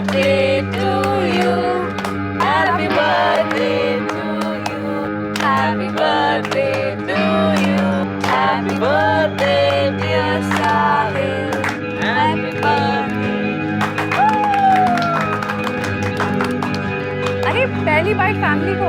birthday to you. Happy birthday to you. Happy birthday to you. Happy birthday dear Sahil. Happy birthday. अरे पहली bite family को।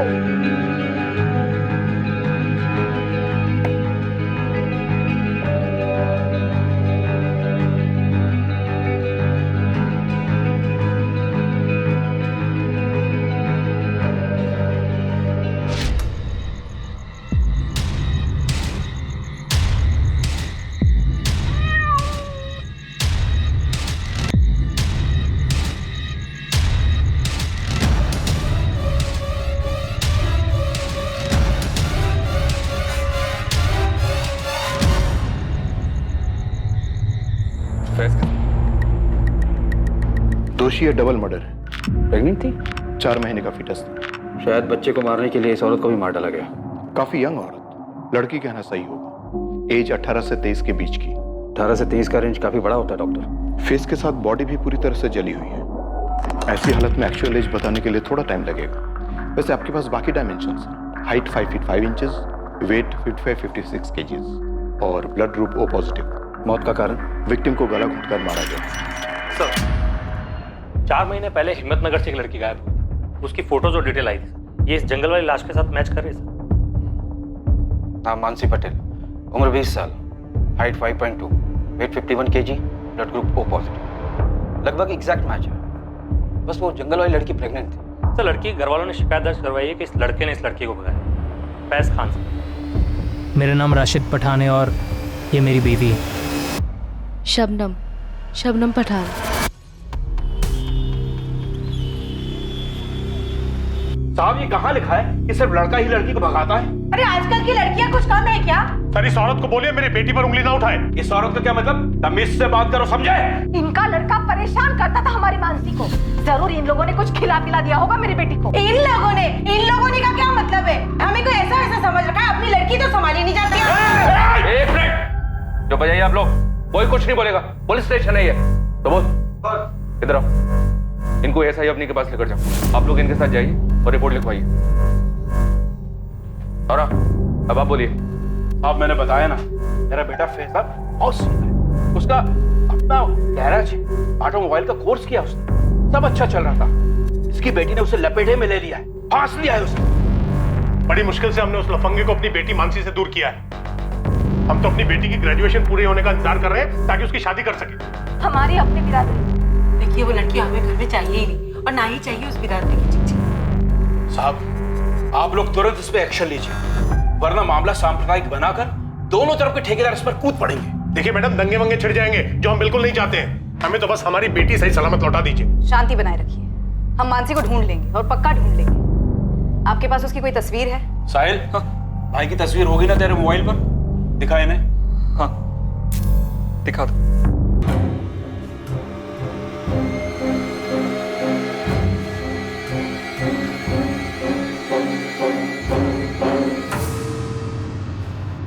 दोषी है double murder है। Pregnant थी? 4 महीने का फीटस था। शायद बच्चे को मारने के लिए इस औरत को भी मार डाला गया। काफी यंग औरत, लड़की कहना सही होगा। एज 18 से 23 के बीच की। 18 से 23 का रेंज काफी बड़ा होता है डॉक्टर। फेस के साथ बॉडी भी पूरी तरह से जली हुई है। ऐसी हालत में एक्चुअल एज बताने के लिए थोड़ा टाइम लगेगा। वैसे आपके पास बाकी डायमेंशंस हैं। Height 5 feet 5 inches, weight 55-56 KGs और ब्लड ग्रुप O पॉजिटिव। मौत का कारण? विक्टिम को गला घोंटकर मारा गया। सर, 4 महीने पहले हिम्मतनगर से एक लड़की गायब हुई। उसकी फोटोज और डिटेल आई थी। ये इस जंगल वाली लाश के साथ मैच कर रही है सर। नाम मानसी पटेल, उम्र 20 साल, height 5.2, weight 51 KG, blood group O positive. लगभग एग्जैक्ट मैच है। बस वो जंगल वाली लड़की प्रेग्नेंट थी। सर, लड़की घर वालों ने शिकायत दर्ज करवाई है कि इस लड़के ने इस लड़की को भगाया। फैज खान से। मेरा नाम राशिद पठान है और ये मेरी बीवी है। शबनम पठान। साहब, ये कहाँ लिखा है कि सिर्फ लड़का ही लड़की को भगाता है? अरे आजकल की लड़कियां कुछ कम है क्या? सर, इस औरत को बोलिए मेरी बेटी पर उंगली ना उठाए। इस औरत का क्या मतलब? तमीज से बात करो, समझे? इनका लड़का परेशान करता था हमारी मानसी को। जरूर इन लोगों ने कुछ खिला पिला दिया होगा मेरी बेटी को। इन लोगों ने का क्या मतलब है? हमें कोई ऐसा समझ रखा है, अपनी लड़की तो संभाली नहीं जाती है। एक मिनट, जो बजाइए आप लोग, कोई कुछ नहीं बोलेगा। पुलिस स्टेशन है ये। तो बोल, इधर आओ। इनको एसआई अपनी के पास लेकर जाओ। आप लोग इनके साथ जाइए और रिपोर्ट लिखवाइए। और अब आप बोलिए। अब मैंने बताया ना, मेरा बेटा फैसला बहुत सुंदर है। उसका अपना गैराज है, ऑटोमोबाइल का कोर्स किया उसने, सब अच्छा चल रहा था। इसकी बेटी ने उसे लपेटे में ले लिया है, फांस लिया है उसने। बड़ी मुश्किल से हमने उस लफंगे को अपनी बेटी मानसी से दूर किया है। हम तो अपनी बेटी की ग्रेजुएशन पूरे होने का इंतजार कर रहे हैं ताकि उसकी शादी कर सके। हमारी अपनी बिरादरी। देखिए, वो लड़की हमें घर में चाहिए ही नहीं और ना ही चाहिए उस बिरादरी की चिट्ठी। साहब, आप लोग तुरंत इस पे एक्शन लीजिए, वरना मामला सांप्रदायिक बनाकर दोनों तरफ के ठेकेदार इस पर कूद पड़ेंगे। देखिए मैडम, दंगे वंगे छिड़ जाएंगे, जो हम बिल्कुल नहीं चाहते हैं। हमें तो बस हमारी बेटी सही सलामत लौटा दीजिए। शांति बनाए रखिए, हम मानसी को ढूंढ लेंगे और पक्का ढूंढ लेंगे। आपके पास उसकी कोई तस्वीर है? साहिल, भाई की तस्वीर होगी ना तेरे मोबाइल पर? दिखा इन्हें। हाँ, दिखा दो।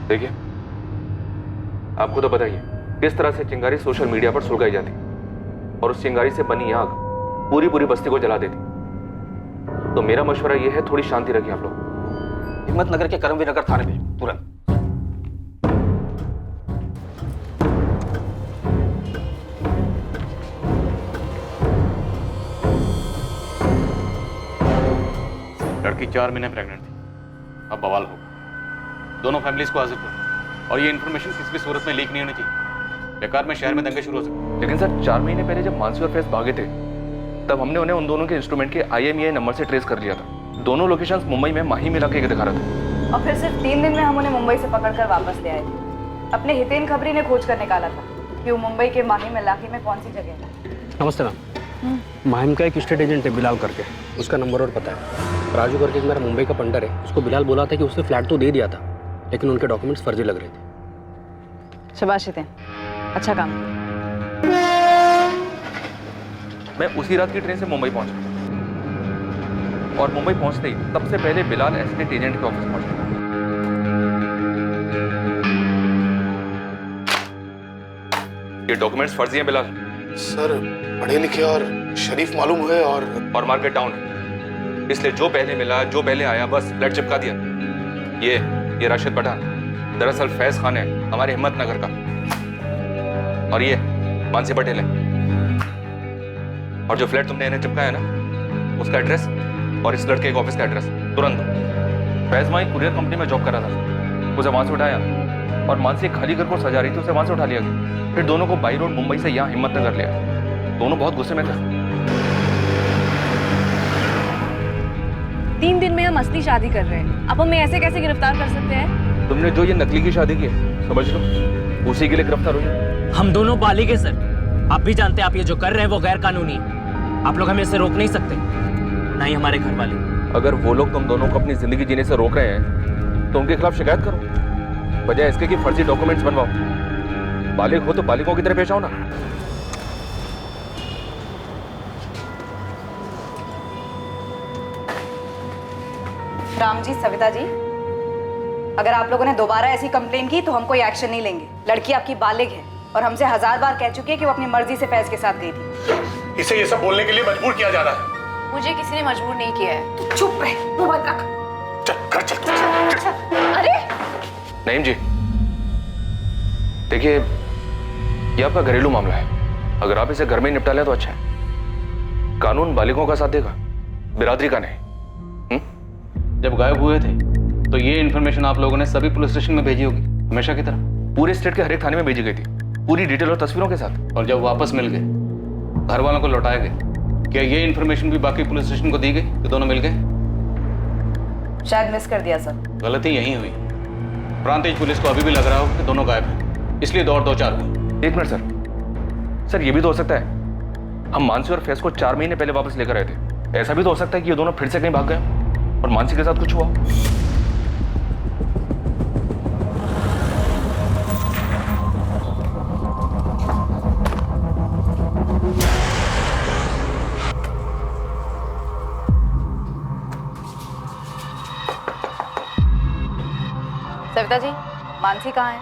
देखिए, आपको तो पता ही है किस तरह से चिंगारी सोशल मीडिया पर सुलगाई जाती और उस चिंगारी से बनी आग पूरी बस्ती को जला देती। तो मेरा मशवरा यह है, थोड़ी शांति रखिए आप लोग। हिम्मतनगर के करमवीर नगर थाने में तुरंत। लड़की 4 महीने प्रेग्नेंट थी। अब बवाल होगा। दोनों फैमिलीज को हाजिर करो और ये इन्फॉर्मेशन किसी भी सूरत में लीक नहीं होनी चाहिए। बेकार में शहर में दंगे शुरू हो सकते। लेकिन सर, 4 महीने पहले जब मानसी और फैज भागे थे, तब हमने उन्हें उन दोनों के इंस्ट्रूमेंट के IMEI नंबर से ट्रेस कर लिया था। दोनों लोकेशंस मुंबई में माही में इलाके के दिखा रहा था। और फिर सिर्फ 3 दिन में हम उन्हें मुंबई से पकड़कर वापस ले आए थे। अपने हितेन खबरी ने खोज कर निकाला था कि वो मुंबई के माहिम इलाके में कौन सी जगह है। नमस्ते मैम। माहिम का एक स्टेट एजेंट है बिलाल करके, उसका नंबर और पता है। राजू करके एक मेरा मुंबई का पंडर है, उसको बिलाल बोला था कि उसने फ्लैट तो दे दिया था, लेकिन उनके डॉक्यूमेंट्स फर्जी लग रहे थे। शाबाश हितेन, अच्छा काम। मैं उसी रात की ट्रेन से मुंबई पहुंचा और मुंबई पहुंचते ही सबसे पहले बिलाल एस्टेट एजेंट के ऑफिस पहुंचा। ये डॉक्यूमेंट्स फर्जी हैं बिलाल। सर पढ़े लिखे और शरीफ मालूम हुए और मार्केट डाउन है, इसलिए जो पहले मिला, जो पहले आया, बस फ्लैट चिपका दिया। ये राशिद पठान, दरअसल फैज खान है हमारे हिम्मतनगर का, और ये मानसी पटेल है। और जो फ्लैट तुमने इन्हें चिपकाया ना, उसका एड्रेस और इस लड़के के ऑफिस का एड्रेस तुरंत दो। फैज वहीं कुरियर कंपनी में जॉब कर रहा था, उसे वहां से उठाया, और मानसी खाली घर को सजा रही थी, उसे वहां से उठा लिया गया। फिर दोनों को बाई रोड मुंबई से यहाँ हिम्मतनगर लिया। दोनों बहुत गुस्से में थे। 3 दिन में हम असली शादी कर रहे हैं, अब हमें ऐसे कैसे गिरफ्तार कर सकते हैं? तुमने जो ये नकली की शादी की है, समझ लो उसी के लिए गिरफ्तार हुई। हम दोनों बालिग हैं सर। आप भी जानते हैं आप ये जो कर रहे हैं वो गैर कानूनी है। आप लोग हमें इससे रोक नहीं सकते, ना ही हमारे घर वाले। अगर वो लोग तुम दोनों को अपनी जिंदगी जीने से रोक रहे हैं तो उनके खिलाफ शिकायत करो, बजाय इसके कि फर्जी डॉक्यूमेंट्स बनवाओ। बालिग हो तो बालिगों की तरह पेश आओ ना। राम जी, सविता जी, अगर आप लोगों ने दोबारा ऐसी कंप्लेन की तो हम कोई एक्शन नहीं लेंगे। लड़की आपकी बालिग है और हमसे 1000 बार कह चुकी है कि वो अपनी मर्जी से फैज के साथ गई थी। इसे ये सब बोलने के लिए मजबूर किया जा रहा है। मुझे किसी ने मजबूर नहीं किया है। तू चुप रहे, मुंह बंद रख। चल घर चल। अरे नईम जी, देखिए ये आपका घरेलू मामला है, अगर आप इसे घर में निपटा लें तो अच्छा है। कानून बालिगों का साथ देगा, बिरादरी का नहीं। जब गायब हुए थे तो ये इन्फॉर्मेशन आप लोगों ने सभी पुलिस स्टेशन में भेजी होगी, हमेशा की तरह। पूरे स्टेट के हर एक थाने में भेजी गई थी, पूरी डिटेल और तस्वीरों के साथ। और जब वापस मिल गए, घर वालों को लौटाए गए, क्या ये इन्फॉर्मेशन भी बाकी पुलिस स्टेशन को दी गई कि दोनों मिल गए? शायद मिस कर दिया सर। गलती यही हुई। प्रांतीय पुलिस को अभी भी लग रहा हो कि दोनों गायब हैं, इसलिए दौड़ 2-4 हुई। 1 मिनट सर, ये भी तो हो सकता है हम मानसी और फैज को 4 महीने पहले वापस लेकर आए थे। ऐसा भी तो हो सकता है कि ये दोनों फिर से कहीं भाग गए और मानसी के साथ कुछ हुआ। सविता जी, मानसी कहाँ है?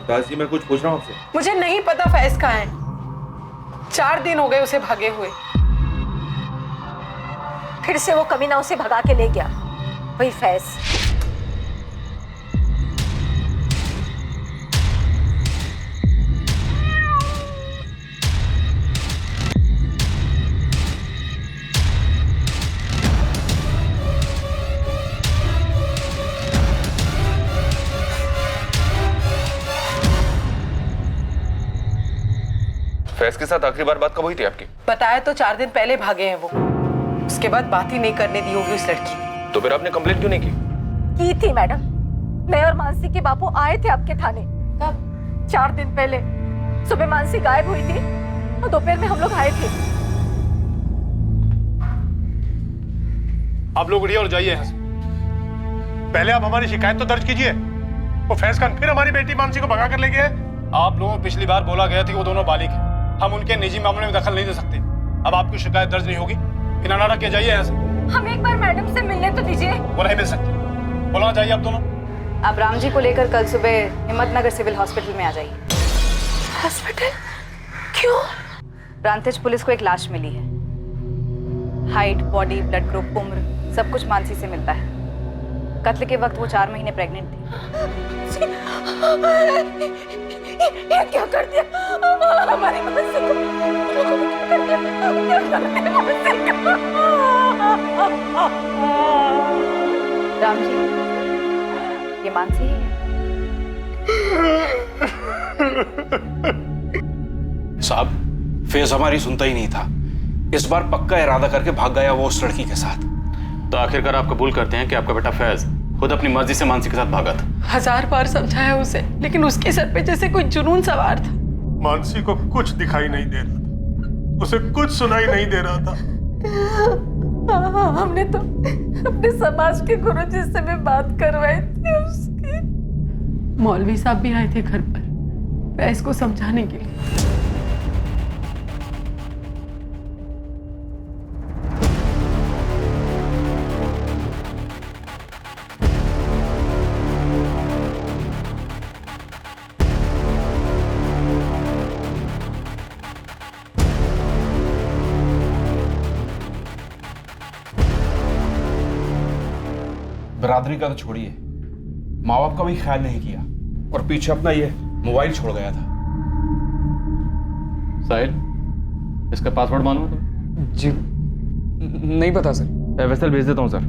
दास जी, मैं कुछ पूछ रहा हूँ आपसे। मुझे नहीं पता फैज कहाँ है। 4 दिन हो गए उसे भागे हुए। फिर से वो कमीना उसे भगा के ले गया, वही फैज। फैज के साथ आखिरी बार बात कब हुई थी आपकी? बताया तो 4 दिन पहले भागे हैं वो। उसके बाद बात ही नहीं करने दी होगी उस लड़की ने। तो फिर आपने कंप्लेंट क्यों नहीं की? थी मैडम, मैं और मानसी के बापू आए थे आपके थाने। कब? 4 दिन पहले। सुबह मानसी गायब हुई थी और दोपहर में हम लोग आए थे। आप लोग उठिए और जाइए यहाँ से। पहले आप हमारी शिकायत तो दर्ज कीजिए। वो फैज खान फिर हमारी बेटी मानसी को भगा कर ले गए। आप लोगों को पिछली बार बोला गया था कि वो दोनों बालिग हैं, हम उनके निजी मामले में दखल नहीं दे सकते। अब आपकी शिकायत दर्ज नहीं होगी, बिना नाटक के जाइए यहाँ से। हम एक बार मैडम से मिलने तो दीजिए। वो नहीं मिल सकती, बोला जाइए आप दोनों। आप राम जी को लेकर कल सुबह हिम्मतनगर सिविल हॉस्पिटल में आ जाइए। हॉस्पिटल? क्यों? प्रांतिज पुलिस को एक लाश मिली है। हाइट, बॉडी, ब्लड ग्रुप, उम्र सब कुछ मानसी से मिलता है। कत्ल के वक्त वो 4 महीने प्रेग्नेंट थी। ये क्या कर दिया हमारी मानसी को? क्या कर दिया? क्या कर दिया मानसी को? राम जी, ये मानसी ही है। साहब, फेज हमारी सुनता ही नहीं था। इस बार पक्का इरादा करके भाग गया वो उस लड़की के साथ। तो आखिरकार आप कबूल करते हैं कि आपका बेटा फैज खुद अपनी मर्जी से मानसी के साथ भागा था? 1000 बार समझाया उसे, लेकिन उसके सर पे जैसे कोई जुनून सवार था। मानसी को कुछ दिखाई नहीं दे रहा था, उसे कुछ सुनाई नहीं दे रहा था। हमने तो अपने समाज के गुरुजी से भी बात करवाई थी उसकी। मौलवी साहब भी आए थे घर पर फैज को समझाने के लिए। बिरादरी का तो छोड़िए, माँ बाप का भी ख्याल नहीं किया और पीछे अपना ये मोबाइल छोड़ गया था। साहिल, इसका पासवर्ड मालूम है तुम्हें? जी नहीं पता सर। वेसल भेज देता हूँ सर,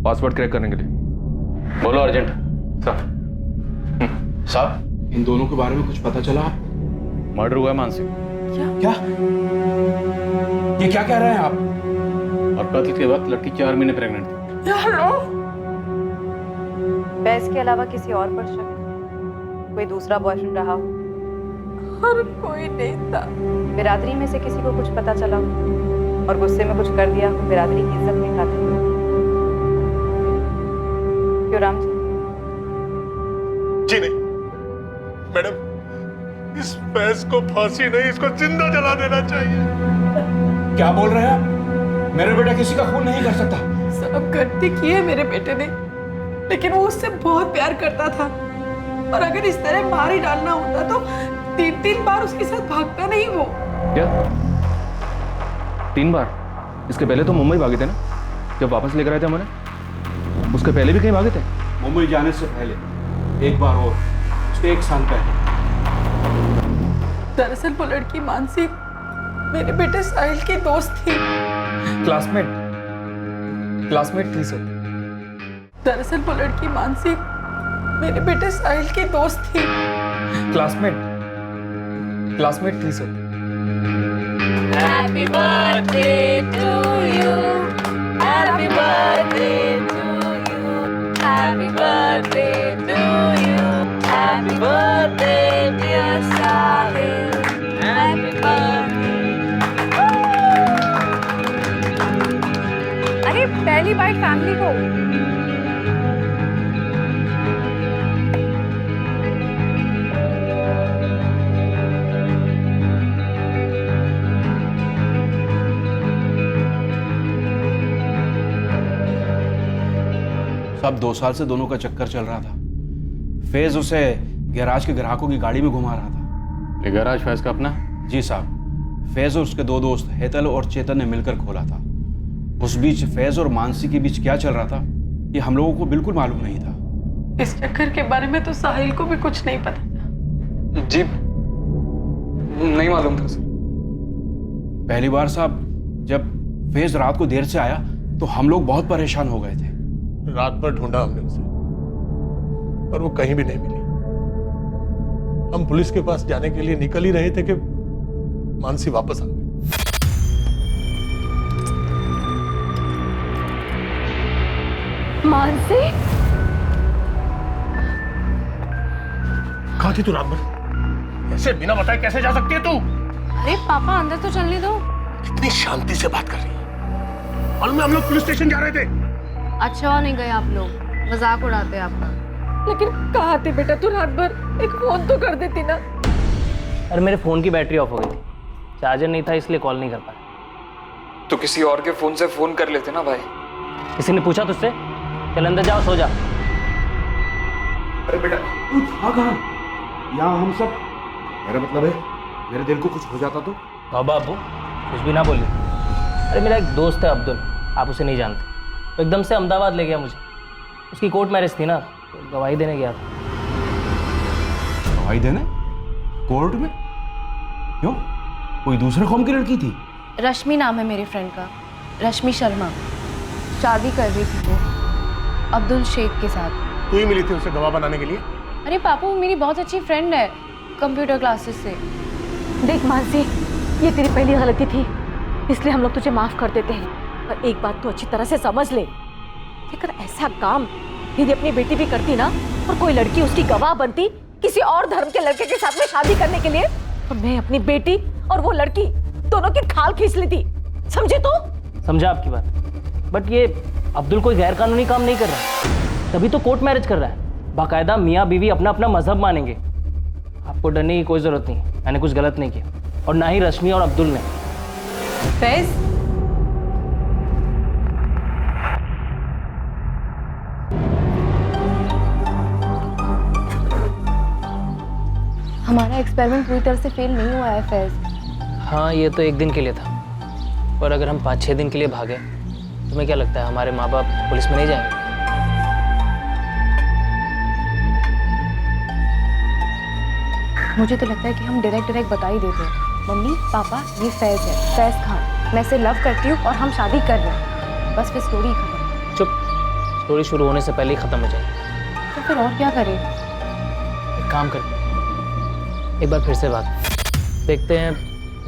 पासवर्ड क्रैक करने के लिए। बोलो अर्जेंट। सर साहब, इन दोनों के बारे में कुछ पता चला? मर्डर हुआ है मानसी, क्या? ये क्या कह रहे हैं आप? और कत्ल के वक्त लड़की 4 महीने प्रेग्नेंट थी। फैज के अलावा किसी और पर शक? कोई दूसरा बॉयफ्रेंड रहा हो? और कोई नहीं था। बिरादरी में से किसी को कुछ पता चला हो और गुस्से में कुछ कर दिया हो, बिरादरी की इज्जत में खाते? क्यों राम जी? जी नहीं मैडम, इस फैज को फांसी नहीं, इसको जिंदा जला देना चाहिए। क्या बोल रहे हैं आप? मेरा बेटा किसी का खून नहीं कर सकता। सब गलती की है मेरे बेटे ने, लेकिन वो उससे बहुत प्यार करता था और अगर इस तरह मार ही डालना होता तो 3 बार उसके साथ भागता नहीं वो। क्या 3 बार? इसके पहले तो मुंबई भागे थे ना, जब वापस लेकर आए थे हमारे। उसके पहले भी कहीं भागे थे? मुंबई जाने से पहले एक बार और, उसके 1 साल पहले। दरअसल वो लड़की मानसी मेरे बेटे साहिल की दोस्त थी। क्लासमेट थी सर। दरअसल वो लड़की मानसी मेरे बेटे साहिल की दोस्त थी। क्लासमेट थी sir. Happy birthday to you. Happy birthday to you. Happy birthday to you. Happy birthday dear Sahil. Happy birthday. अरे पहली बाइट फैमिली को। साहब 2 साल से दोनों का चक्कर चल रहा था। फैज उसे गैराज के ग्राहकों की गाड़ी में घुमा रहा था। ये गैराज फैज का अपना? जी साहब, फैज और उसके 2 दोस्त हेतल और चेतन ने मिलकर खोला था। उस बीच फैज और मानसी के बीच क्या चल रहा था ये हम लोगों को बिल्कुल मालूम नहीं था। इस चक्कर के बारे में तो साहिल को भी कुछ नहीं पता था। जी नहीं मालूम था सर। पहली बार साहब जब फैज रात को देर से आया तो हम लोग बहुत परेशान हो गए थे। रात भर ढूंढा हमने उसे, पर वो कहीं भी नहीं मिली। हम पुलिस के पास जाने के लिए निकल ही रहे थे कि मानसी वापस आ गई। मानसी? कहाँ थी तू रात भर? ऐसे बिना बताए कैसे जा सकती है तू? अरे पापा अंदर तो चलने दो। कितनी शांति से बात कर रही है। और हम लोग पुलिस स्टेशन जा रहे थे। अच्छा नहीं गए आप लोग, मजाक उड़ाते हैं आपका। लेकिन कहाँ थे बेटा तू रात भर? एक फोन तो कर देती ना। अरे मेरे फोन की बैटरी ऑफ हो गई थी, चार्जर नहीं था इसलिए कॉल नहीं कर पाया। तो किसी और के फोन से फोन कर लेते ना भाई। किसी ने पूछा तुझसे? चल अंदर जाओ, सो जा। अरे बेटा तू था कहाँ? यहाँ हम सब, मेरा मतलब है मेरे दिल को कुछ हो जाता तो? बाबा अबू कुछ भी ना बोलिए। अरे मेरा एक दोस्त है अब्दुल, आप उसे नहीं जानते, तो एकदम से अहमदाबाद ले गया मुझे। उसकी कोर्ट मैरिज थी ना, तो गवाही देने गया था। गवाही देने? कोर्ट में? क्यों? कोई दूसरे कौम की लड़की थी? रश्मि नाम है मेरी फ्रेंड का, रश्मि शर्मा। शादी कर रही थी वो अब्दुल शेख के साथ। तू ही मिली थी उसे गवाह बनाने के लिए? अरे पापा वो मेरी बहुत अच्छी फ्रेंड है, कंप्यूटर क्लासेस से। देख मानसी, ये तेरी पहली गलती थी, इसलिए हम लोग तुझे माफ कर देते हैं। पर एक बात तो अच्छी तरह से समझ ले, अगर ऐसा काम दीदी अपनी बेटी भी करती ना और कोई लड़की उसकी गवाह बनती किसी और धर्म के लड़के के साथ में शादी करने के लिए, तो मैं अपनी बेटी और वो लड़की दोनों की खाल खींच लेती। समझे तो? समझा आपकी बात, बट ये अब्दुल कोई गैर कानूनी काम नहीं कर रहा, तभी तो कोर्ट मैरिज कर रहा है। बाकायदा मियाँ बीवी अपना अपना मजहब मानेंगे। आपको डरने की कोई जरूरत नहीं, मैंने कुछ गलत नहीं किया, और ना ही रश्मि और अब्दुल ने। फैज, हमारा एक्सपेरिमेंट पूरी तरह से फेल नहीं हुआ है फैज। हाँ ये तो एक दिन के लिए था, पर अगर हम 5-6 दिन के लिए भागे, तुम्हें क्या लगता है हमारे माँ बाप पुलिस में नहीं जाएंगे? मुझे तो लगता है कि हम डायरेक्ट बता ही देते हैं, मम्मी पापा ये फैज़ है, फैज़ खान, मैं इसे लव करती हूँ और हम शादी कर रहे हैं, बस फिर स्टोरी खत्म। चुप, स्टोरी शुरू होने से पहले ही ख़त्म हो जाएगी। तो फिर और क्या करें? एक काम कर, एक बार फिर से बात देखते हैं,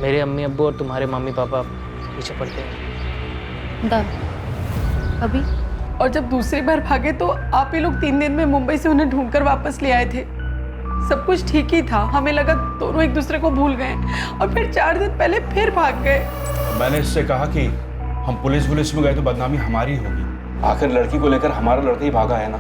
मेरे अम्मी अब्बू और तुम्हारे मम्मी पापा पीछे पड़ते हैं। डन। अभी और जब दूसरी बार भागे तो आप ही लोग 3 दिन में मुंबई से उन्हें ढूंढकर वापस ले आए थे। सब कुछ ठीक ही था, हमें लगा दोनों एक दूसरे को भूल गए और फिर 4 दिन पहले फिर भाग गए। मैंने इससे कहा कि हम पुलिस में गए तो बदनामी हमारी होगी। आखिर लड़की को लेकर हमारा लड़का ही भागा है ना।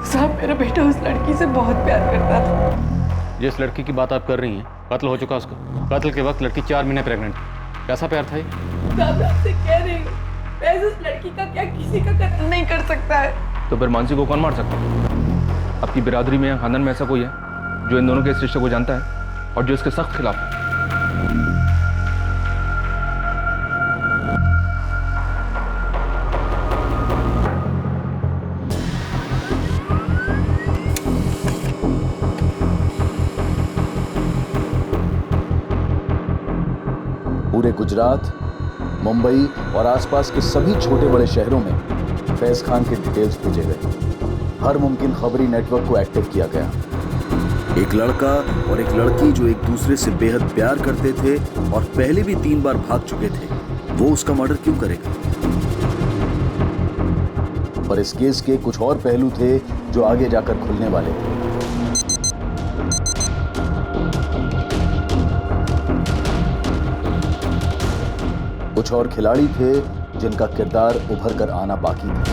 साहब मेरा बेटा उस लड़की से बहुत प्यार करता था। जिस लड़की की बात आप कर रही हैं, कत्ल हो चुका उसका। कत्ल के वक्त लड़की 4 महीने प्रेग्नेंट थी। कैसा प्यार था ये? साहब आपसे कह रही हूँ, वैसे उस लड़की का क्या किसी का कत्ल नहीं कर सकता है। तो फिर मानसी को कौन मार सकता है? आपकी बिरादरी में या खानदान में ऐसा कोई है जो इन दोनों के इस रिश्ते को जानता है और जो इसके सख्त खिलाफ है? पूरे गुजरात, मुंबई और आसपास के सभी छोटे बड़े शहरों में फैज खान के डिटेल्स भेजे गए। हर मुमकिन खबरी नेटवर्क को एक्टिव किया गया। एक लड़का और एक लड़की जो एक दूसरे से बेहद प्यार करते थे और पहले भी 3 बार भाग चुके थे, वो उसका मर्डर क्यों करेगा? पर इस केस के कुछ और पहलू थे जो आगे जाकर खुलने वाले थे। कुछ और खिलाड़ी थे जिनका किरदार उभर कर आना बाकी था।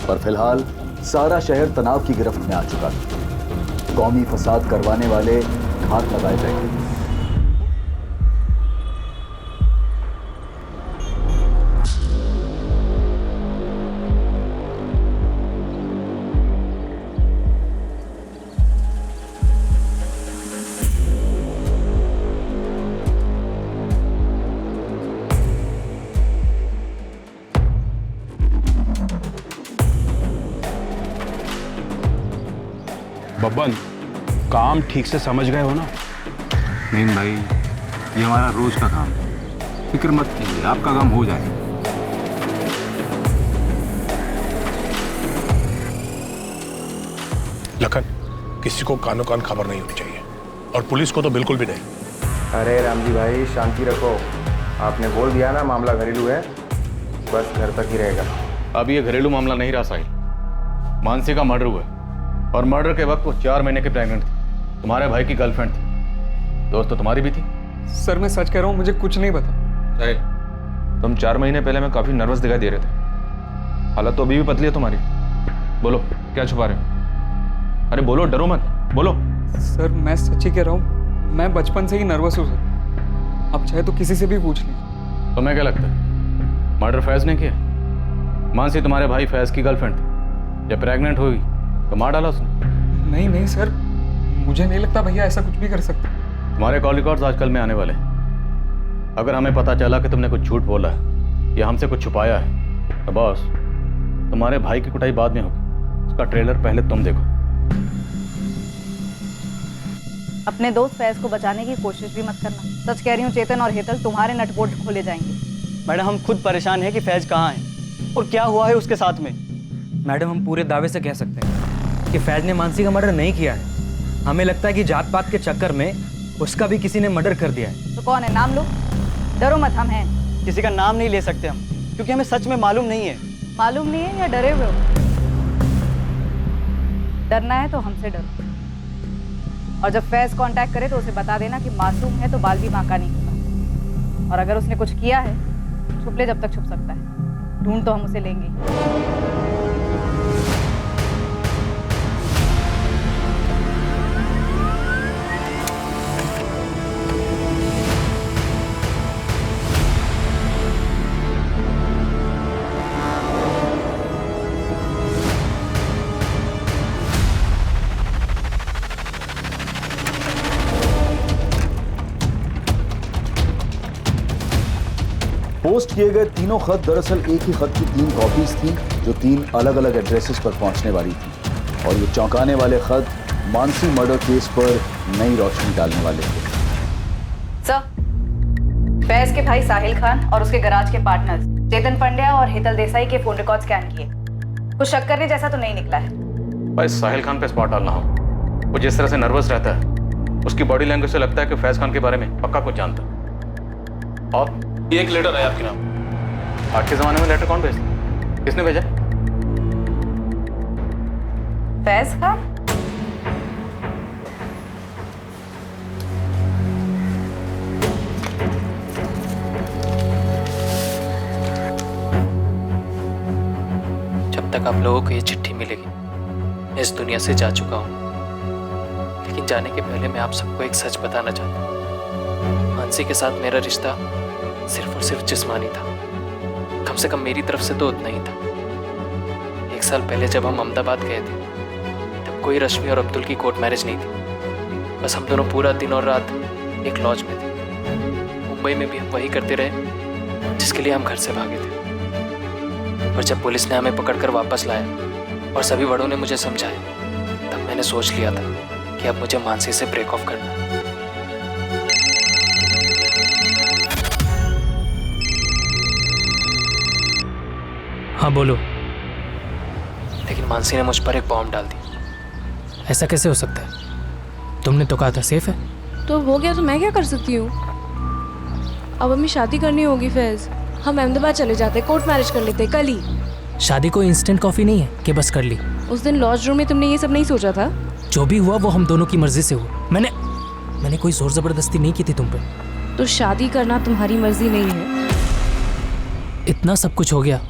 पर फिलहाल सारा शहर तनाव की गिरफ्त में आ चुका था। कौमी फसाद करवाने वाले घात लगाए बैठे थे। बब्बन, काम ठीक से समझ गए हो ना? नहीं भाई, ये हमारा रोज का काम है। फिक्र मत कीजिए, आपका काम हो जाएगा। लखन, किसी को कानो कान खबर नहीं होनी चाहिए और पुलिस को तो बिल्कुल भी नहीं। अरे रामजी भाई शांति रखो, आपने बोल दिया ना मामला घरेलू है, बस घर तक ही रहेगा। अब ये घरेलू मामला नहीं रहा साहिल, मानसी का मर्डर हुआ और मर्डर के वक्त वो 4 महीने की प्रेग्नेंट थी। तुम्हारे भाई की गर्लफ्रेंड थी। दोस्त तो तुम्हारी भी थी। सर मैं सच कह रहा हूँ, मुझे कुछ नहीं पता। साहिल, तुम 4 महीने पहले मैं काफी नर्वस दिखाई दे रहे थे। हालत तो अभी भी पतली है तुम्हारी। बोलो क्या छुपा रहे हो? अरे बोलो, डरो मत, बोलो। सर मैं सच ही कह रहा हूँ, मैं बचपन से ही नर्वस हूँ सर। आप चाहे तो किसी से भी पूछ लीजिए। तुम्हें क्या लगता है मर्डर फैज ने किया? मानसी तुम्हारे भाई फैज की गर्लफ्रेंड थी। जब प्रेग्नेंट हुई तो मार डाला उसने। नहीं नहीं सर, मुझे नहीं लगता भैया ऐसा कुछ भी कर सकता। तुम्हारे कॉल रिकॉर्ड्स आजकल में आने वाले। अगर हमें पता चला कि तुमने कुछ झूठ बोला है या हमसे कुछ छुपाया है तो बॉस, तुम्हारे भाई की कुटाई बाद में होगी। उसका ट्रेलर पहले तुम देखो। अपने दोस्त फैज को बचाने की कोशिश भी मत करना। सच कह रही हूँ चेतन और हेतल, तुम्हारे नटबोल्ट खोले जाएंगे। मैडम हम खुद परेशान हैं कि फैज कहाँ है और क्या हुआ है उसके साथ में। मैडम हम पूरे दावे से कह सकते हैं कि फैज ने मानसी का मर्डर नहीं किया है। हमें लगता है कि जात पात के चक्कर में उसका भी किसी ने मर्डर कर दिया है। तो कौन है? नाम लो। डरो मत, हम हैं। किसी का नाम नहीं ले सकते हम, क्योंकि हमें सच में मालूम नहीं है। मालूम नहीं है या डरे हुए हो? डरना है तो हमसे डरो। और जब फैज कांटेक्ट करे तो उसे बता देना कि मासूम है तो बाल भी बांका नहीं होगा। और अगर उसने कुछ किया है, छुप ले जब तक छुप सकता है। ढूंढ तो हम उसे लेंगे। पोस्ट किए गए तीनों खत दरअसल एक ही खत की 3 कॉपीज थी जो 3 अलग अलग एड्रेसेस पर पहुंचने वाली थी। और ये चौंकाने वाले खत मानसी मर्डर केस पर नई रोशनी डालने वाले हैं। सर, फैज के भाई साहिल खान और उसके गराज के पार्टनर्स चेतन पंड्या और हेतल देसाई के फोन रिकॉर्ड स्कैन किए। कुछ शक करने जैसा तो नहीं निकला है। भाई साहिल खान पे स्पॉट डालना हो। वो जिस तरह से नर्वस रहता है, उसकी बॉडी लैंग्वेज से लगता है कि फैज खान के बारे में पक्का कुछ जानता है। और ये एक लेटर है आपके नाम। आज के जमाने में लेटर कौन भेजता? किसने भेजा? फैज खान? जब तक आप लोगों को ये चिट्ठी मिलेगी, मैं इस दुनिया से जा चुका हूँ। लेकिन जाने के पहले मैं आप सबको एक सच बताना चाहता हूँ। मानसी के साथ मेरा रिश्ता सिर्फ और सिर्फ जिस्मानी था। कम से कम मेरी तरफ से तो उतना ही था। 1 साल पहले जब हम अहमदाबाद गए थे, तब कोई रश्मि और अब्दुल की कोर्ट मैरिज नहीं थी। बस हम दोनों पूरा दिन और रात एक लॉज में थे। मुंबई में भी हम वही करते रहे जिसके लिए हम घर से भागे थे। और जब पुलिस ने हमें पकड़कर वापस लाया और सभी बड़ों ने मुझे समझाया, तब मैंने सोच लिया था कि अब मुझे मानसी से ब्रेक ऑफ करना है। हाँ बोलो। लेकिन मानसी ने मुझ पर एक बॉम्ब डाल दी। ऐसा कैसे हो सकता है? तुमने तो कहा था सेफ है। तो हो गया तो मैं क्या कर सकती हूँ? अब हमें शादी करनी होगी फैज। हम अहमदाबाद चले जाते, कोर्ट मैरिज कर लेते कल ही। शादी कोई इंस्टेंट कॉफी नहीं है कि बस कर ली। उस दिन लॉज रूम में तुमने ये सब नहीं सोचा था? जो भी हुआ वो हम दोनों की मर्जी से हुआ। मैंने कोई जोर जबरदस्ती नहीं की थी तुम पे। तो शादी करना तुम्हारी मर्जी नहीं है? इतना सब कुछ हो गया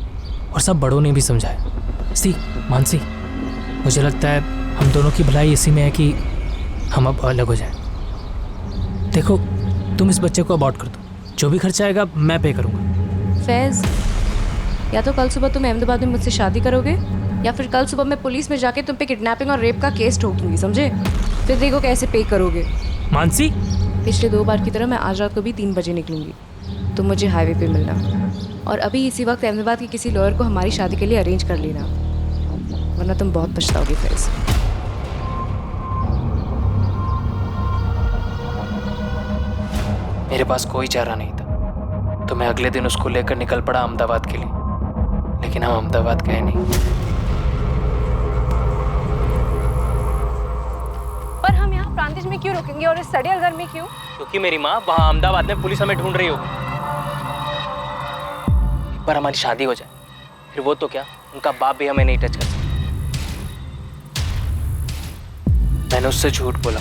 और सब बड़ों ने भी समझाया। सी मानसी, मुझे लगता है हम दोनों की भलाई इसी में है कि हम अब अलग हो जाएं। देखो, तुम इस बच्चे को अबॉर्ट कर दो, जो भी खर्चा आएगा मैं पे करूँगा। फैज, या तो कल सुबह तुम अहमदाबाद में मुझसे शादी करोगे, या फिर कल सुबह मैं पुलिस में जाके तुम पे किडनैपिंग और रेप का केस ठोकूंगी, समझे? फिर देखो कैसे पे करोगे। मानसी, पिछले 2 बार की तरह मैं आज रात को भी 3 बजे निकलूंगी। तुम मुझे हाईवे पे मिलना, और अभी इसी वक्त अहमदाबाद के किसी लॉयर को हमारी शादी के लिए अरेंज कर लेना, वरना तुम बहुत पछताओगे फैज। मेरे पास कोई चारा नहीं था, तो मैं अगले दिन उसको लेकर निकल पड़ा अहमदाबाद के लिए। लेकिन हम अहमदाबाद गए नहीं। पर हम यहाँ प्रांतिज में क्यों रुकेंगे और इस सड़ियल घर में क्यों? क्योंकि मेरी माँ वहाँ अहमदाबाद में पुलिस हमें ढूंढ रही होगी। एक बार हमारी शादी हो जाए, फिर वो तो क्या, उनका बाप भी हमें नहीं टच कर सकता। मैंने उससे झूठ बोला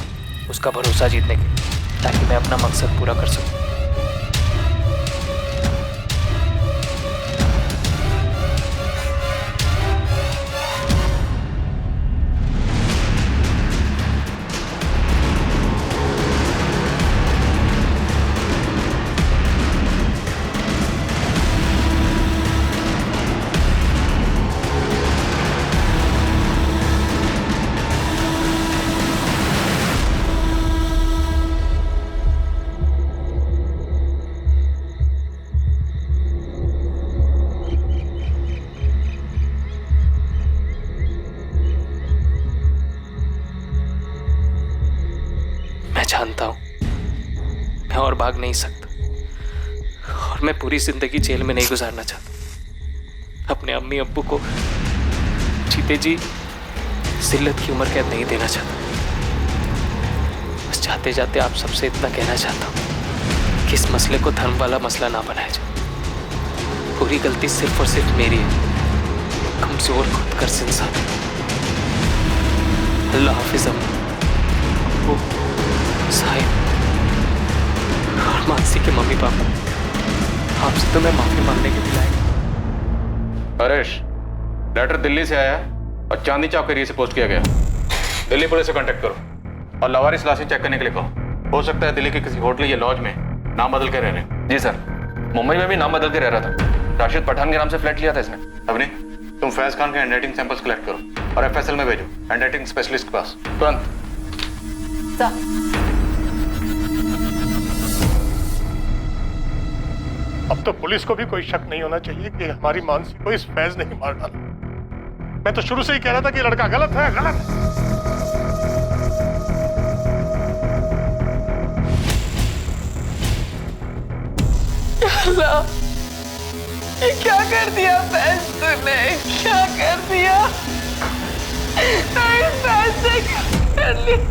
उसका भरोसा जीतने के लिए, ताकि मैं अपना मकसद पूरा कर सकूं। मैं जानता हूं मैं और भाग नहीं सकता, और मैं पूरी जिंदगी जेल में नहीं गुजारना चाहता। अपने अम्मी अब्बू को जीते जी जिल्लत की उम्र कैद नहीं देना चाहता। बस जाते जाते आप सबसे इतना कहना चाहता हूं कि इस मसले को धर्म वाला मसला ना बनाया जाए। पूरी गलती सिर्फ और सिर्फ मेरी है। कमजोर खुदगर्ज इंसान। अल्लाह हाफिज अम्मी, साहिब और मानसी के मम्मी पापा, आपसे तो मैं माफी मांगने के लिए आया। हरेश, लेटर दिल्ली से आया और चांदनी चौक एरिया से पोस्ट किया गया। दिल्ली पुलिस से कांटेक्ट करो और लवारिस लाशें चेक करने के लिए कहो। हो सकता है दिल्ली के किसी होटल या लॉज में नाम बदल के रह रहे। जी सर, मुंबई में भी नाम बदल के रह रहा था। राशिद पठान के नाम से फ्लैट लिया था इसने। अवनी, तुम फैज खान के हैंडराइटिंग सैंपल्स कलेक्ट करो और एफएसएल में भेजो, हैंडराइटिंग स्पेशलिस्ट के पास तुरंत। अब तो पुलिस को भी कोई शक नहीं होना चाहिए कि हमारी मानसी को इस फैज ने ही मार डाला। मैं तो शुरू से ही कह रहा था कि ये लड़का गलत है, गलत है। अल्लाह, ये क्या कर दिया फैज तूने? क्या कर दिया? नहीं, फैज ने क्या कर लिया?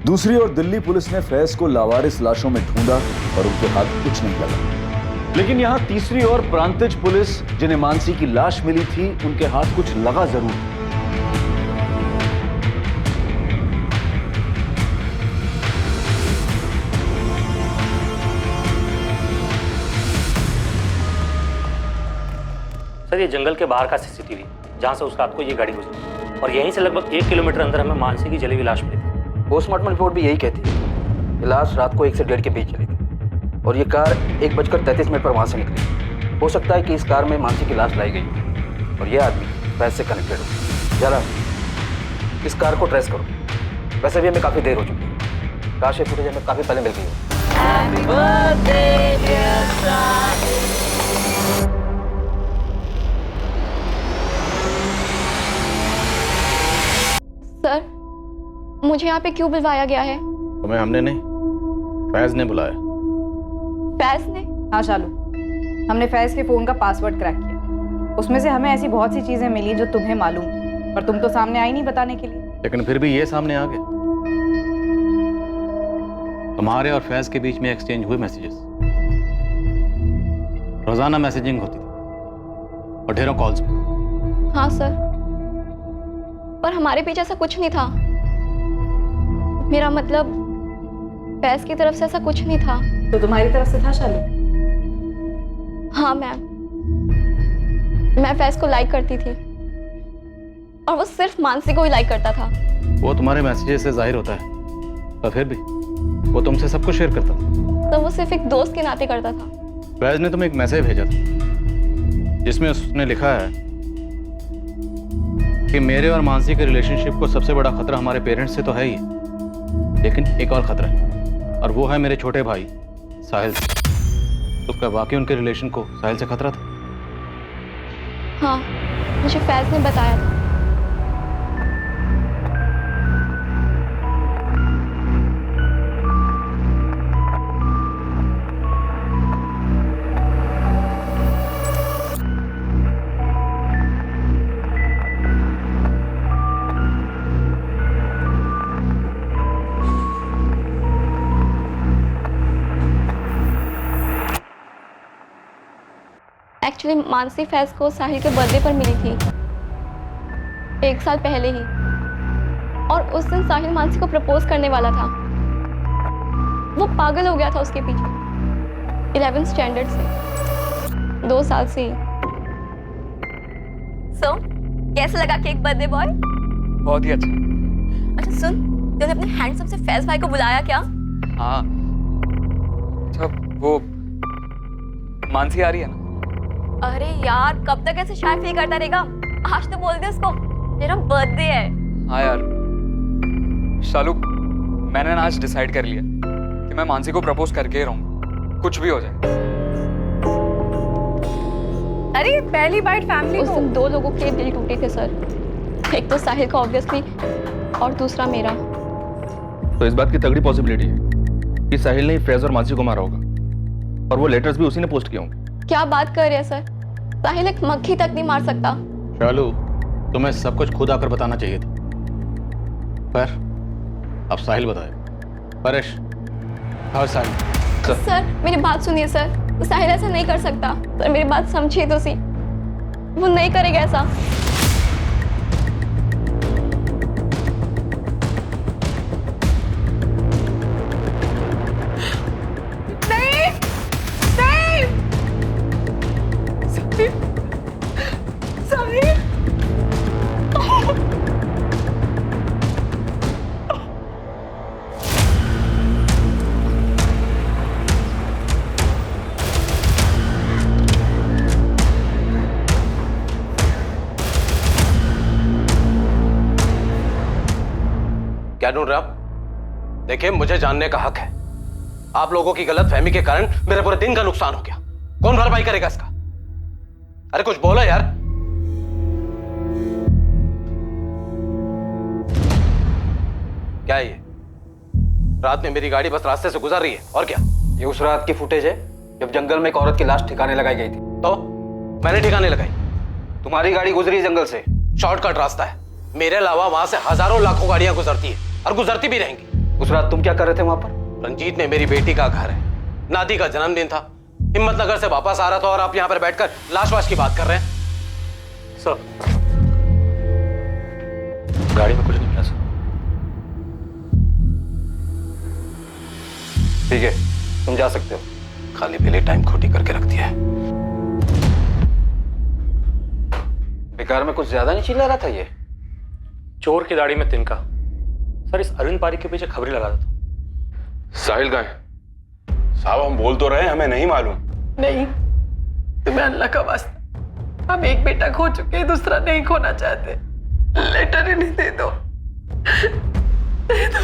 दूसरी ओर दिल्ली पुलिस ने फैज को लावारिस लाशों में ढूंढा और उनके हाथ कुछ नहीं लगा। लेकिन यहां तीसरी ओर प्रांतिज पुलिस, जिन्हें मानसी की लाश मिली थी, उनके हाथ कुछ लगा जरूर। सर, ये जंगल के बाहर का सीसीटीवी, जहाँ से उस रात को ये गाड़ी गुजरी, और यहीं से लगभग 1 किलोमीटर अंदर हमें मानसी की जली हुई लाश मिली थी। पोस्टमार्टम रिपोर्ट भी यही कहती है कि लाश रात को 1 से 1.5 के बीच चली थी और ये कार 1:33 पर वहाँ से निकली। हो सकता है कि इस कार में मानसी की लाश लाई गई और ये आदमी फैज से कनेक्टेड हो। जरा इस कार को ट्रेस करो। वैसे भी हमें काफ़ी देर हो चुकी है, काश ये फुटेज हमें काफ़ी पहले मिल गई हो। सर, मुझे यहाँ पे क्यों बुलवाया गया है? तुम्हें हमने नहीं, फैज ने बुलाया। फैज ने? हाँ शालू, हमने फैज के फोन का पासवर्ड क्रैक किया। उसमें से हमें ऐसी बहुत सी चीजें मिली जो तुम्हें मालूम थी, पर तुम तो सामने आई नहीं बताने के लिए। लेकिन फिर भी ये सामने आ गया। तुम्हारे और फैज के बीच में एक्सचेंज हुए मैसेजेस, रोजाना मैसेजिंग होती थी और ढेरों कॉल्स। हाँ सर, पर हमारे पीछे ऐसा कुछ नहीं था। मेरा मतलब फैज की तरफ से ऐसा कुछ नहीं था। तो तुम्हारी तरफ से था शालू? हाँ मैम, मैं फैज को लाइक करती थी और वो सिर्फ मानसी को ही लाइक करता था। वो तुम्हारे मैसेजेस से जाहिर होता है, पर फिर भी वो तुमसे सब कुछ शेयर करता था। तो वो सिर्फ एक दोस्त के नाते करता था। फैज ने तुम्हें एक मैसेज भेजा था जिसमें उसने लिखा है कि मेरे और मानसी के रिलेशनशिप को सबसे बड़ा खतरा हमारे पेरेंट्स से तो है ही, लेकिन एक और खतरा है, और वो है मेरे छोटे भाई साहिल से। तो क्या वाकई उनके रिलेशन को साहिल से खतरा था? हाँ, मुझे फैज ने बताया था। एक्चुअली मानसी फैज को साहिल के बर्थडे पर मिली थी 1 साल पहले ही, और उस दिन साहिल मानसी को प्रपोज करने वाला था। वो पागल हो गया था उसके पीछे 11th स्टैंडर्ड से, 2 साल से ही। सो कैसा लगा केक बर्थडे बॉय? बहुत ही अच्छा। अच्छा सुन, तूने अपने हैंडसम से फैज भाई को बुलाया क्या? हाँ, अच्छा वो मानसी आ रही है ना? अरे यार, कब तक ऐसे शाय फील करता रहेगा? आज तो बोल दे उसको तेरा बर्थडे है। हाँ यार शालू, मैंने ना आज डिसाइड कर लिया कि मैं मानसी को प्रपोज करके ही रहूंगा, कुछ भी हो जाए। अरे पहली बाइट फैमिली उस दिन 2 लोगों के दिल टूटे थे सर। एक तो साहिल का ऑब्वियसली, और दूसरा मेरा। तो इस बात की तगड़ी पॉसिबिलिटी है कि साहिल ने फैज और मानसी को मारा होगा, और वो लेटर्स भी उसी ने पोस्ट किए होंगे। क्या बात कर रहे हैं सर? साहिल एक मक्खी तक नहीं मार सकता। शालू, तुम्हें सब कुछ खुद आकर बताना चाहिए था, पर अब साहिल बताए। परेश, और साहिल सर मेरी बात सुनिए सर, साहिल ऐसा नहीं कर सकता सर, मेरी बात समझिए तो सी, वो नहीं करेगा ऐसा। क्या ढूंढ रहे हो आप? देखिए, मुझे जानने का हक है। आप लोगों की गलत फहमी के कारण मेरे पूरे दिन का नुकसान हो गया। कौन भरपाई करेगा इसका? अरे कुछ बोलो यार। क्या है ये? रात में मेरी गाड़ी बस रास्ते से गुजर रही है, और क्या? ये उस रात की फुटेज है जब जंगल में एक औरत की लाश ठिकाने लगाई गई थी। तो मैंने ठिकाने लगाई। तुम्हारी गाड़ी गुजरी जंगल से। शॉर्टकट रास्ता है। मेरे अलावा वहां से हजारों लाखों गाड़ियां गुजरती है और गुजरती भी रहेंगी। उस रात तुम क्या कर रहे थे वहां पर? रंजीत में मेरी बेटी का घर है, नादी का जन्मदिन था, हिम्मतनगर से वापस आ रहा था और आप यहां पर बैठकर लाश वाश की बात कर रहे हैं। सर, गाड़ी में कुछ नहीं मिला सर। ठीक है, तुम जा सकते हो। खाली पीले टाइम खोटी करके रख दिया है। बेकार में कुछ ज्यादा नहीं चिल्ला रहा था ये? चोर की दाढ़ी में तिनका। सर, इस अरविंद पारी के पीछे खबरी लगा था। साहिल कहाँ है? साहब, हम बोल तो रहे हैं, हमें नहीं मालूम। नहीं, तुम्हें अल्लाह का वास्ता, हम एक बेटा खो चुके हैं, दूसरा नहीं खोना चाहते। लेटर इन्हें दे दो, दे दो।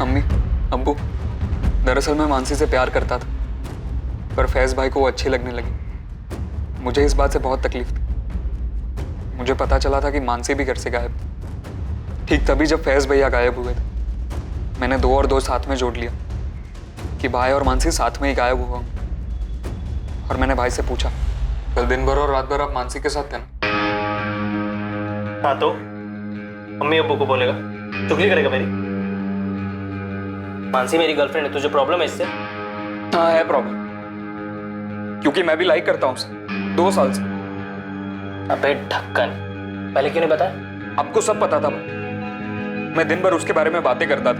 अम्मी, अब्बू, दरअसल मैं मानसी से प्यार करता था, पर फैज भाई को वो अच्छी लगने लगी। मुझे इस बात से बहुत तकलीफ थी। मुझे पता चला था कि मानसी भी घर से गायब थी। ठीक तभी जब फैज भैया गायब हुए थे, मैंने 2 और 2 साथ में जोड़ लिया कि भाई और मानसी साथ में ही गायब हुआ। और मैंने भाई से पूछा, कल दिन भर और रात भर आप मानसी के साथ थे ना? हाँ, तो अम्मी अब्बू को बोलेगा, चुगली करेगा मेरी? मानसी मेरी गर्लफ्रेंड है, तुझे प्रॉब्लम है इससे? हाँ, है प्रॉब्लम, क्योंकि मैं भी लाइक करता हूँ उसे 2 साल से। अबे ढक्कन, पहले क्यों नहीं बताया? आपको सब पता था। मैं दिन भर उसके बारे में बातें करता था।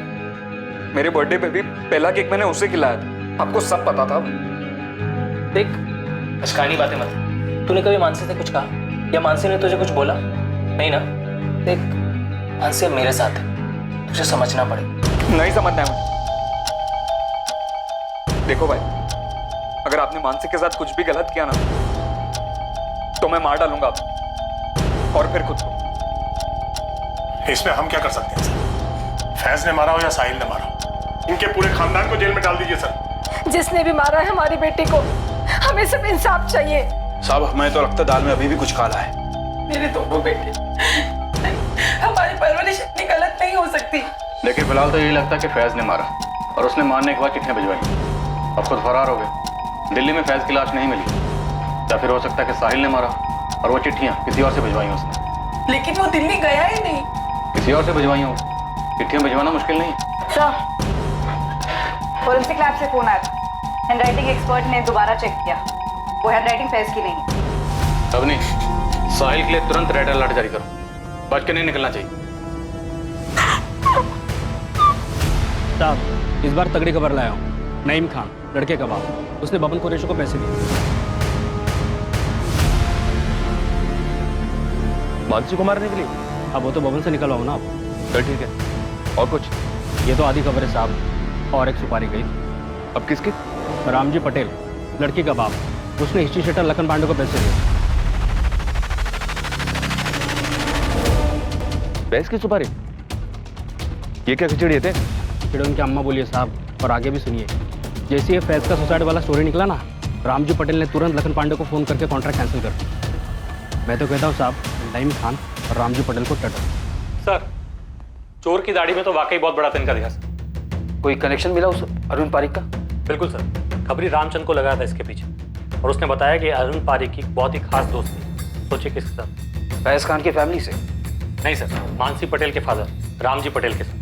मेरे बर्थडे पे भी पहला केक मैंने उसे खिलाया था। आपको सब पता था। देख, अशकानी बातें मत। तूने कभी मानसी से कुछ कहा या मानसी ने तुझे कुछ बोला? नहीं ना? देख, मानसी अब मेरे साथ है, तुझे समझना पड़ेगा। नहीं समझना है मुझे। देखो भाई, अगर आपने मानसी के साथ कुछ भी गलत किया ना, तो मैं मार डालूंगा आपको, और फिर खुद को। इसमें हम क्या कर सकते हैं सर? फैज ने मारा हो या साहिल ने मारा हो, इनके पूरे खानदान को जेल में डाल दीजिए सर। जिसने भी मारा है हमारी बेटी को, हमें सिर्फ इंसाफ चाहिए। साहब, हमें तो लगता है दाल में अभी भी कुछ काला है। मेरे दोनों बेटे, हमारी परवरिश इतनी गलत नहीं हो सकती। लेकिन फिलहाल तो यही लगता है कि फैज ने मारा, और उसने मारने के बाद चिट्ठियां भिजवाई। अब खुद फरार हो गए। दिल्ली में फैज की लाश नहीं मिली, या फिर हो सकता है कि साहिल ने मारा और वो चिट्ठियां किसी और से भिजवाई उसने। लेकिन वो दिल्ली गया ही नहीं। किसी और से भिजवाई हो, चिट्ठियां भिजवाना मुश्किल नहीं है। सर, फोरेंसिक लैब से फोन आया था। हैंडराइटिंग एक्सपर्ट ने दोबारा चेक किया, वो हैंडराइटिंग फैज की नहीं है। अब नहीं, साहिल के लिए तुरंत रेड अलर्ट जारी करो, बच के नहीं निकलना चाहिए। साहब, इस बार तगड़ी खबर लाया हूँ। नईम खान, लड़के का बाप, उसने बबन कुरैशी को पैसे दिए। मानसी को मारने के लिए? अब वो तो बबन से निकलवाओ ना आप। चल ठीक है, और कुछ? ये तो आधी खबर है साहब, और एक सुपारी गई। अब किसकी? रामजी पटेल, लड़की का बाप, उसने हिस्ट्री शेटर लखन पांडे को पैसे दिए। भैंस की सुपारी? ये क्या खिचड़ी थे? खिचड़ी उनकी अम्मा बोलिए साहब, और आगे भी सुनिए। जैसे ये फैज का सुसाइड वाला स्टोरी निकला ना, रामजी पटेल ने तुरंत लखन पांडे को फोन करके कॉन्ट्रैक्ट कैंसिल कर दिया। मैं तो कहता हूँ साहब, नईम खान और रामजी पटेल को टटर। सर, चोर की दाढ़ी में तो वाकई बहुत बड़ा तिनका दिखा सर। कोई कनेक्शन मिला उस अरविंद पारिक का? बिल्कुल सर, खबरी रामचंद को लगाया था इसके पीछे, और उसने बताया कि अरविंद पारिक की बहुत ही खास दोस्त थी। सोचिए किसके साथ? फैज खान की फैमिली से? नहीं सर, मानसी पटेल के फादर रामजी पटेल के साथ।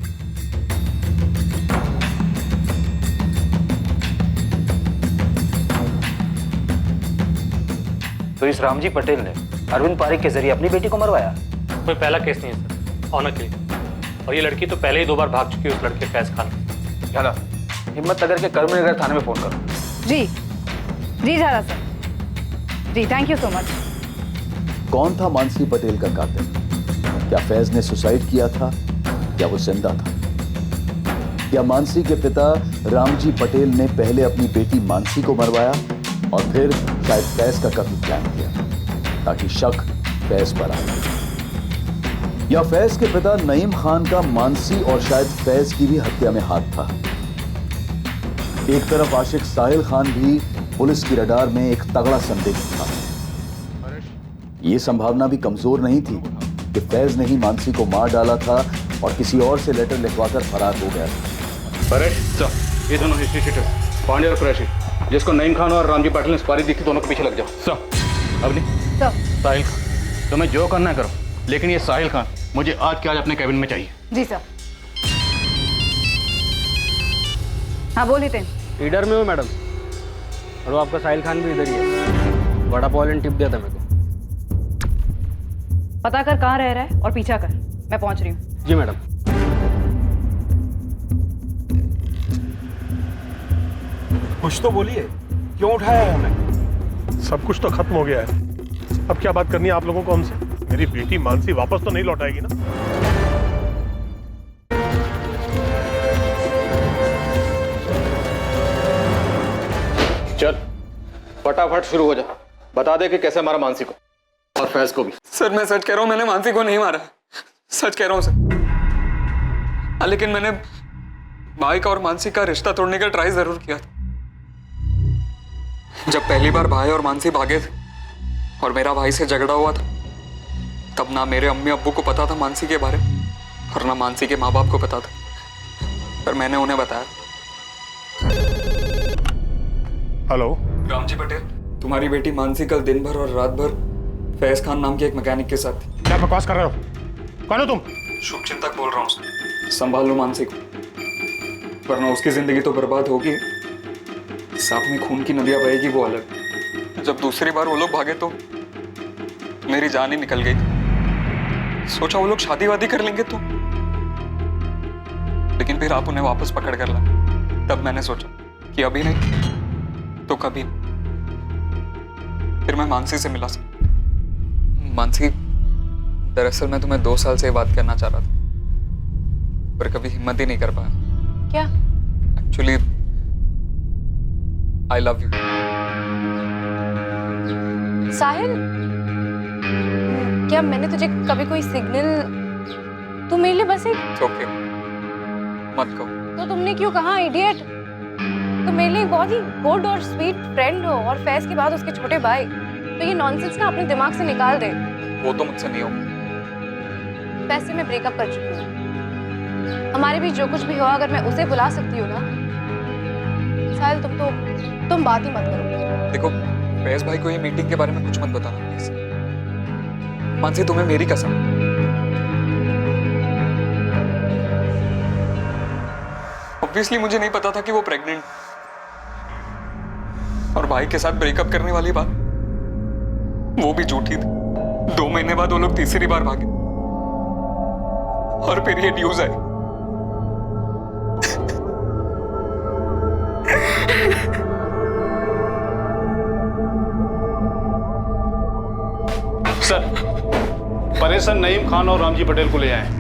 तो इस रामजी पटेल ने अरविंद पारिक के जरिए अपनी बेटी को मरवाया? कोई पहला केस नहीं है सर, ऑनर के लिए। और ये लड़की तो पहले ही 2 बार भाग चुकी है उस लड़के फैज खान से। झाला, हिम्मतनगर के कर्मनगर थाने में फोन करो। जी जी झाला सर, जी थैंक यू सो मच। कौन था मानसी पटेल का कातिल? क्या फैज ने सुसाइड किया था या वो जिंदा था? क्या मानसी के पिता रामजी पटेल ने पहले अपनी बेटी मानसी को मरवाया और फिर शायद फैज का कत्ल प्लान किया ताकि शक फैज पर आए, या फैज के पिता नईम खान का मानसी और शायद फैज की भी हत्या में हाथ था। एक तरफ आशिक साहिल खान भी पुलिस की रडार में एक तगड़ा संदिग्ध था। यह संभावना भी कमजोर नहीं थी कि फैज ने ही मानसी को मार डाला था और किसी और से लेटर लिखवाकर फरार हो गया था। परेश सर, ये दोनों हिस्ट्री शीटर पांडे और कुरैशी, जिसको नईम खान और रामजी पाटिल ने सुपारी दी थी, दोनों के पीछे लग जाओ। सर अवनी, साहिल खान, तुम्हें जो करना करो, लेकिन ये साहिल खान मुझे आज के आज अपने कैबिन में चाहिए। जी सर। हाँ बोलिए थे। ईडर में हूँ मैडम, और वो आपका साहिल खान भी इधर ही है। वड़ा पाव ने टिप दिया था मेरे को। पता कर कहाँ रह रहा है और पीछा कर, मैं पहुंच रही हूँ। जी मैडम। कुछ तो बोलिए, क्यों उठाया है हमें? सब कुछ तो खत्म हो गया है, अब क्या बात करनी है आप लोगों को हमसे? मेरी बेटी मानसी वापस तो नहीं लौटाएगी ना? चल फटाफट शुरू हो जा, बता दे कि कैसे मारा मानसी को और फैज को भी। सर मैं सच कह रहा हूँ, मैंने मानसी को नहीं मारा, सच कह रहा हूँ सर। लेकिन मैंने भाई का और मानसी का रिश्ता तोड़ने का ट्राई जरूर किया था। जब पहली बार भाई और मानसी भागे थे और मेरा भाई से झगड़ा हुआ था, तब ना मेरे अम्मी अब्बू को पता था मानसी के बारे में और ना मानसी के माँ बाप को पता था, पर मैंने उन्हें बताया। हेलो रामजी पटेल, तुम्हारी बेटी मानसी कल दिन भर और रात भर फैज खान नाम के एक मैकेनिक के साथ थी। क्या बकवास कर रहे हो? कौन हो तुम? शुभचिंतक बोल रहा हूँ, संभाल लो मानसी को, वरना उसकी जिंदगी तो बर्बाद होगी, साथ में खून की नदियां बहेगी वो अलग। जब दूसरी बार वो लोग भागे तो मेरी जान ही निकल गई। सोचा वो लोग शादी वादी कर लेंगे तो, लेकिन फिर आप उन्हें वापस पकड़ कर लाए। तब मैंने सोचा कि अभी नहीं तो कभी। फिर मैं मानसी से मिला। मानसी, दरअसल मैं तुम्हें 2 साल से ये बात करना चाह रहा था, पर कभी हिम्मत ही नहीं कर पाया। क्या? Actually I love you. Sahil, क्या मैंने तुझे कभी कोई सिग्नल? तू मेरे लिए बस एक ओके मत कहो। तो तुमने क्यों कहा इडियट? तुम मेरे लिए एक बहुत ही गुड और स्वीट फ्रेंड हो, और फैज के बाद उसके छोटे भाई। तो ये नॉनसेंस ना अपने दिमाग से निकाल दे। वो तो मुझसे नहीं हो। फैज से मैं ब्रेकअप कर चुकी हूँ। हमारे बीच जो कुछ भी हुआ, अगर मैं उसे बुला सकती हूँ ना। साहिल तुम बात ही मत करो। देखो फैज भाई को ये मीटिंग के बारे में कुछ मत बताना प्लीज। मानसी, तुम्हें मेरी कसम। ऑब्वियसली मुझे नहीं पता था कि वो प्रेग्नेंट, और भाई के साथ ब्रेकअप करने वाली बात वो भी झूठी थी। 2 महीने बाद वो लोग तीसरी बार भागे और फिर ये न्यूज आई। सर, परेश सर नईम खान और रामजी पटेल को ले आए।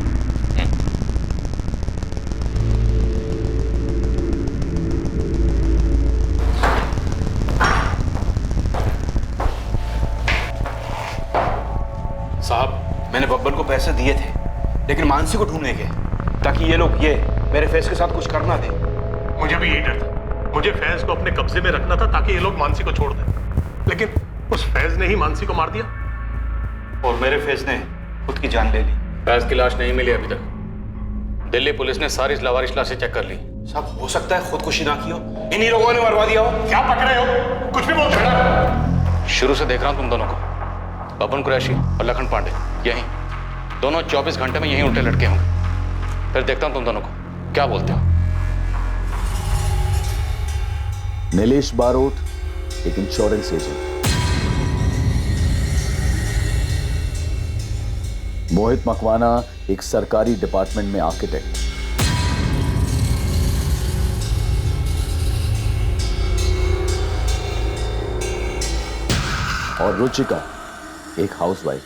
साहब, मैंने बब्बर को पैसे दिए थे, लेकिन मानसी को ढूंढने के, ताकि ये लोग मेरे फैज के साथ कुछ करना दे। मुझे भी यही डर था। मुझे फैज को अपने कब्जे में रखना था ताकि ये लोग मानसी को छोड़ दें, लेकिन उस फैज ने ही मानसी को मार दिया और मेरे फैज ने खुद की जान ले ली। फैज की लाश नहीं मिली अभी तक। दिल्ली पुलिस ने सारी लावारिश लाशें चेक कर ली। साहब, हो सकता है खुदकुशी ना की हो, इन्हीं लोगों ने मरवा दिया हो। क्या पकड़े हो? कुछ भी बोल रहे। शुरू से देख रहा हूं तुम दोनों को, बबन कुरैशी और लखन पांडे, यहीं दोनों 24 घंटे में यहीं उल्टे लटके होंगे। फिर देखता हूं तुम दोनों को क्या बोलते हो। नीलेश बारोट, एक इंश्योरेंस एजेंट। मोहित मकवाना, एक सरकारी डिपार्टमेंट में आर्किटेक्ट। और रुचिका, एक हाउसवाइफ।